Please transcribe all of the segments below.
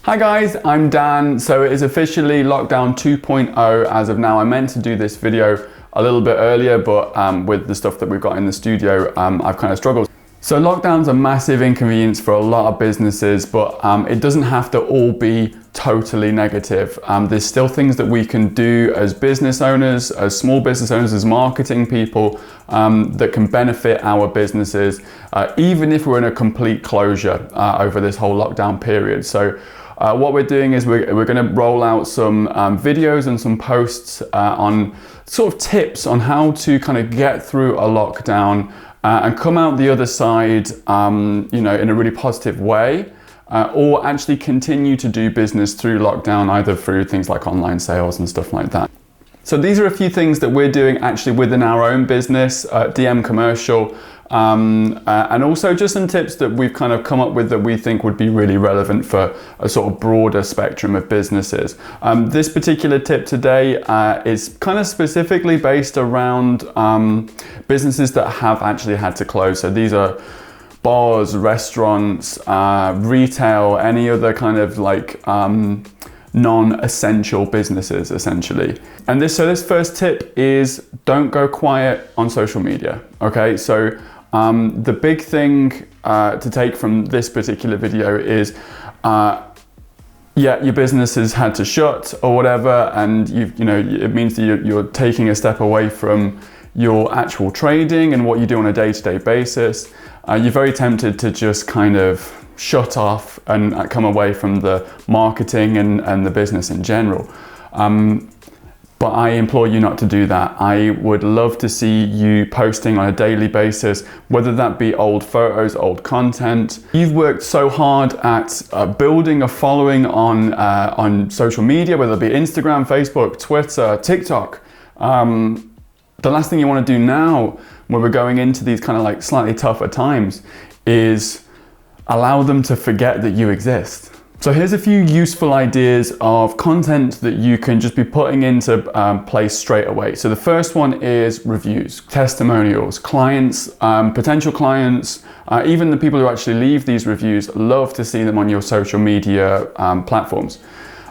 Hi guys, I'm Dan. So it is officially lockdown 2.0 as of now. I meant to do this video a little bit earlier, but with the stuff that we've got in the studio, I've kind of struggled. So lockdown's a massive inconvenience for a lot of businesses, but it doesn't have to all be totally negative. There's still things that we can do as business owners, as small business owners, as marketing people that can benefit our businesses, even if we're in a complete closure over this whole lockdown period. So what we're doing is we're going to roll out some videos and some posts on sort of tips on how to kind of get through a lockdown and come out the other side, you know, in a really positive way, or actually continue to do business through lockdown, either through things like online sales and stuff like that. So these are a few things that we're doing actually within our own business, DM Commercial, and also just some tips that we've kind of come up with that we think would be really relevant for a sort of broader spectrum of businesses. This particular tip today is kind of specifically based around businesses that have actually had to close. So these are bars, restaurants, retail, any other kind of like non-essential businesses essentially. And this first tip is don't go quiet on social media. Okay, so the big thing to take from this particular video is yeah, your business has had to shut or whatever, and you know it means that you're taking a step away from your actual trading and what you do on a day-to-day basis. You're very tempted to just kind of shut off and come away from the marketing and the business in general. But I implore you not to do that. I would love to see you posting on a daily basis, whether that be old photos, old content. You've worked so hard at building a following on social media, whether it be Instagram, Facebook, Twitter, TikTok. The last thing you want to do now, when we're going into these kind of like slightly tougher times, is allow them to forget that you exist. So here's a few useful ideas of content that you can just be putting into place straight away. So the first one is reviews, testimonials, clients, potential clients, even the people who actually leave these reviews love to see them on your social media platforms.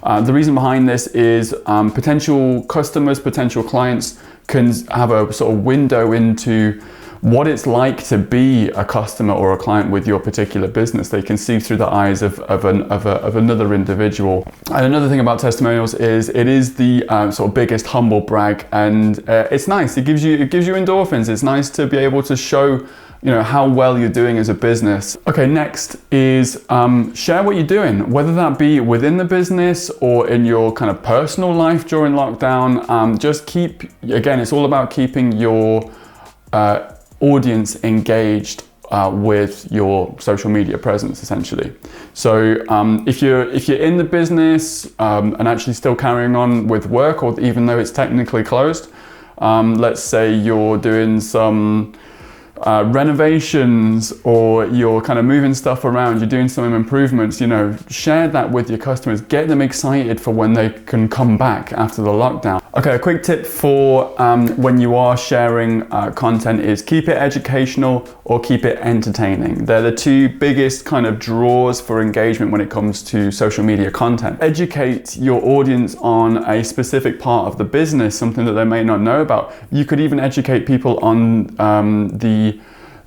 The reason behind this is potential customers, potential clients can have a sort of window into what it's like to be a customer or a client with your particular business. They can see through the eyes of another individual. And another thing about testimonials is it is the sort of biggest humble brag, and it's nice. It gives you endorphins. It's nice to be able to show, you know, how well you're doing as a business. Okay, next is share what you're doing, whether that be within the business or in your kind of personal life during lockdown. Just keep, again, it's all about keeping your audience engaged with your social media presence essentially. So if you're in the business and actually still carrying on with work, or even though it's technically closed, let's say you're doing some renovations, or you're kind of moving stuff around, you're doing some improvements, you know, share that with your customers, get them excited for when they can come back after the lockdown. Okay, a quick tip for when you are sharing content is keep it educational or keep it entertaining. They're the two biggest kind of draws for engagement when it comes to social media content. Educate your audience on a specific part of the business, something that they may not know about. You could even educate people on the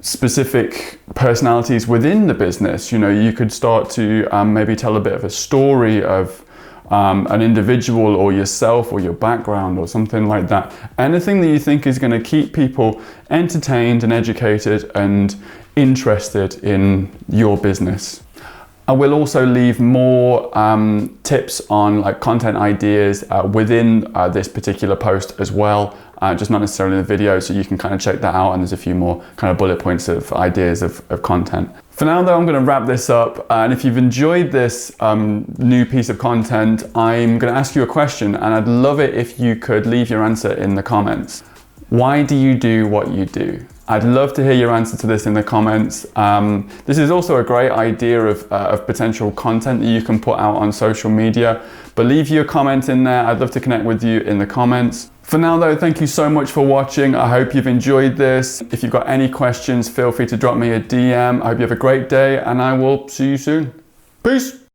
specific personalities within the business. You know, you could start to maybe tell a bit of a story of an individual or yourself or your background or something like that. Anything that you think is going to keep people entertained and educated and interested in your business. I will also leave more tips on like content ideas within this particular post as well, just not necessarily in the video, so you can kind of check that out, and there's a few more kind of bullet points of ideas of content. For now though, I'm going to wrap this up, and if you've enjoyed this new piece of content, I'm going to ask you a question, and I'd love it if you could leave your answer in the comments. Why do you do what you do? I'd love to hear your answer to this in the comments. This is also a great idea of potential content that you can put out on social media, but leave your comment in there. I'd love to connect with you in the comments. For now though, thank you so much for watching. I hope you've enjoyed this. If you've got any questions, feel free to drop me a DM. I hope you have a great day, and I will see you soon. Peace.